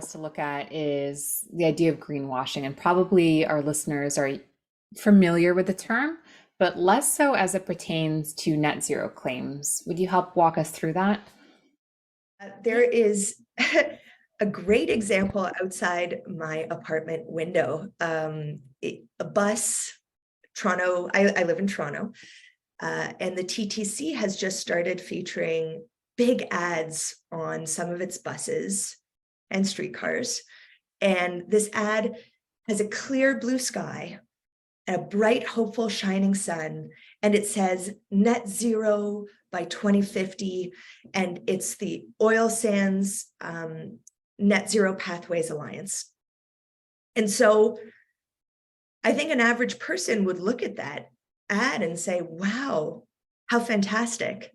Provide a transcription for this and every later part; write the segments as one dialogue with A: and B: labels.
A: us to look at is the idea of greenwashing, and probably our listeners are familiar with the term, but less so as it pertains to net zero claims. Would you help walk us through that?
B: There is a great example outside my apartment window. A bus, Toronto, I live in Toronto, and the TTC has just started featuring big ads on some of its buses and streetcars. And this ad has a clear blue sky, a bright, hopeful, shining sun, and it says net zero by 2050, and it's the Oil Sands Net Zero Pathways Alliance. And so I think an average person would look at that ad and say, wow, how fantastic.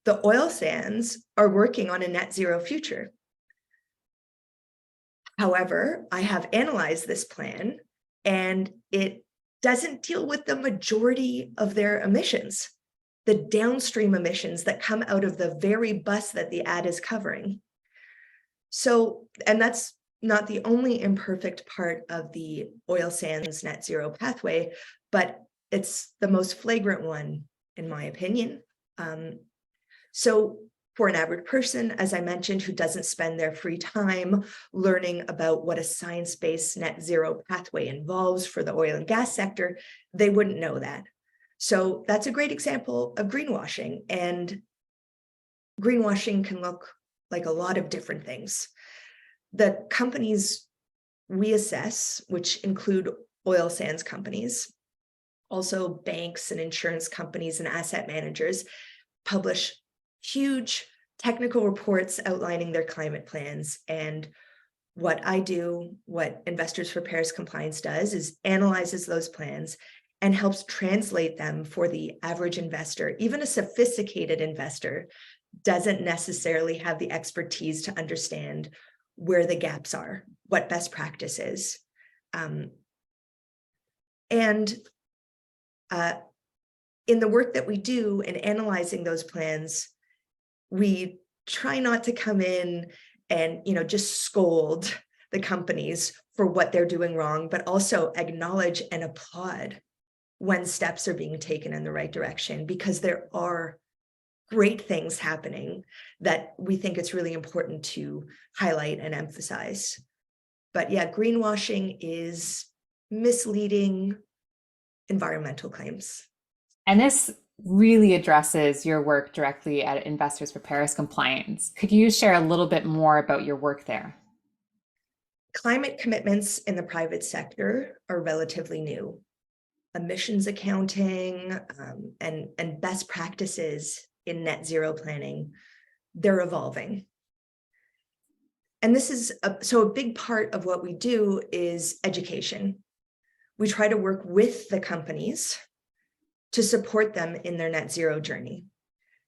B: The oil sands are working on a net zero future. However, I have analyzed this plan and it doesn't deal with the majority of their emissions, the downstream emissions that come out of the very bus that the ad is covering. So, and that's not the only imperfect part of the oil sands net zero pathway, but it's the most flagrant one, in my opinion. So for an average person, as I mentioned, who doesn't spend their free time learning about what a science-based net zero pathway involves for the oil and gas sector, they wouldn't know that. So that's a great example of greenwashing. And greenwashing can look like a lot of different things. The companies we assess, which include oil sands companies, also banks and insurance companies and asset managers, publish huge technical reports outlining their climate plans. And what I do, what Investors for Paris Compliance does, is analyzes those plans and helps translate them for the average investor. Even a sophisticated investor doesn't necessarily have the expertise to understand where the gaps are, what best practice is. In the work that we do in analyzing those plans, we try not to come in and just scold the companies for what they're doing wrong, but also acknowledge and applaud when steps are being taken in the right direction, because there are great things happening that we think it's really important to highlight and emphasize. But yeah, greenwashing is misleading environmental claims.
A: And this really addresses your work directly at Investors for Paris Compliance. Could you share a little bit more about your work there?
B: Climate commitments in the private sector are relatively new. Emissions accounting and best practices in net zero planning, they're evolving. And this is so a big part of what we do is education. We try to work with the companies to support them in their net zero journey,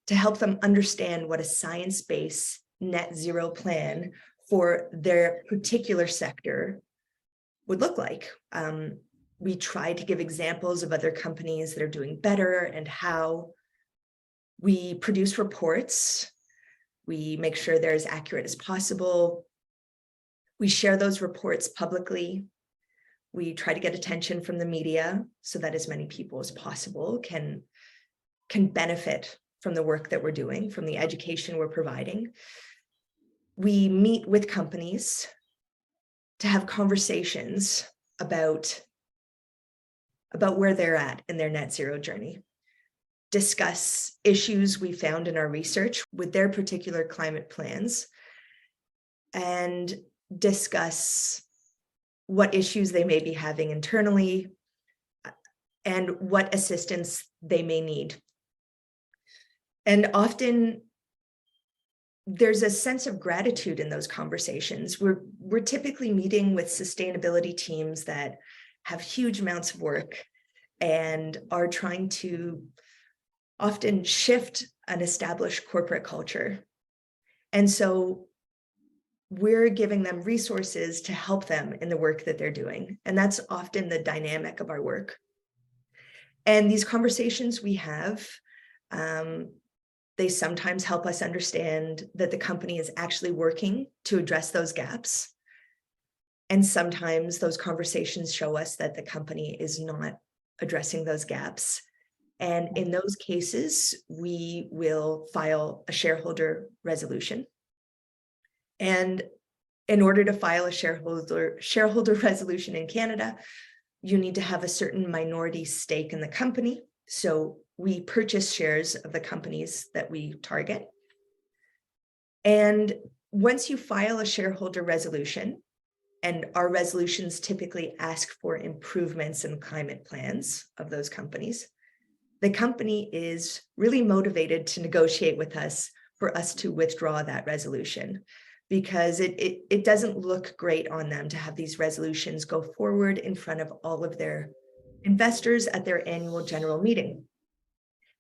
B: to help them understand what a science-based net zero plan for their particular sector would look like. We try to give examples of other companies that are doing better and how. We produce reports. We make sure they're as accurate as possible. We share those reports publicly. We try to get attention from the media so that as many people as possible can benefit from the work that we're doing, from the education we're providing. We meet with companies to have conversations about where they're at in their net zero journey, discuss issues we found in our research with their particular climate plans, and discuss what issues they may be having internally and what assistance they may need. And often there's a sense of gratitude in those conversations. We're typically meeting with sustainability teams that have huge amounts of work and are trying to often shift an established corporate culture. And so we're giving them resources to help them in the work that they're doing. And that's often the dynamic of our work. And these conversations we have, they sometimes help us understand that the company is actually working to address those gaps. And sometimes those conversations show us that the company is not addressing those gaps. And in those cases, we will file a shareholder resolution. And in order to file a shareholder resolution in Canada, you need to have a certain minority stake in the company. So we purchase shares of the companies that we target. And once you file a shareholder resolution, and our resolutions typically ask for improvements in climate plans of those companies, the company is really motivated to negotiate with us for us to withdraw that resolution, because it doesn't look great on them to have these resolutions go forward in front of all of their investors at their annual general meeting.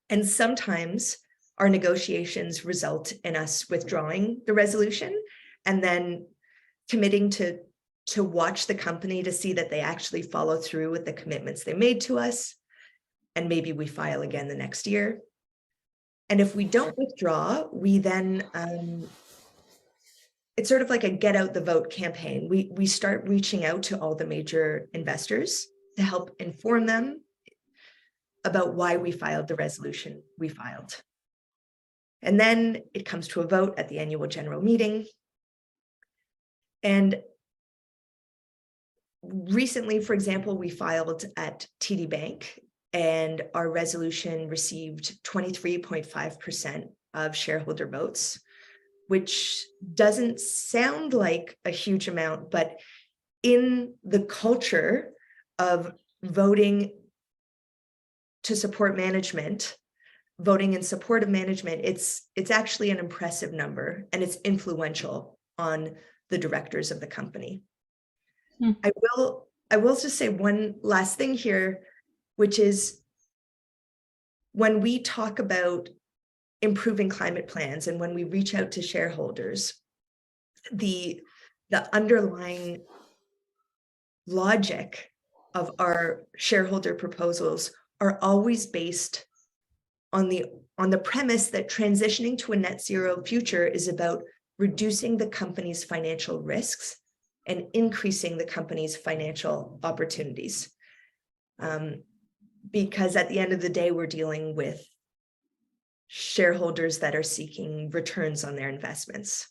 B: And sometimes our negotiations result in us withdrawing the resolution and then committing to watch the company to see that they actually follow through with the commitments they made to us. And maybe we file again the next year. And if we don't withdraw, we then, it's sort of like a get out the vote campaign. We start reaching out to all the major investors to help inform them about why we filed the resolution we filed. And then it comes to a vote at the annual general meeting. And recently, for example, we filed at TD Bank, and our resolution received 23.5% of shareholder votes, which doesn't sound like a huge amount, but in the culture of voting to support management, voting in support of management, it's actually an impressive number, and it's influential on the directors of the company. I will just say one last thing here, which is when we talk about improving climate plans and when we reach out to shareholders, the underlying logic of our shareholder proposals are always based on the premise that transitioning to a net zero future is about reducing the company's financial risks and increasing the company's financial opportunities. Because at the end of the day, we're dealing with shareholders that are seeking returns on their investments.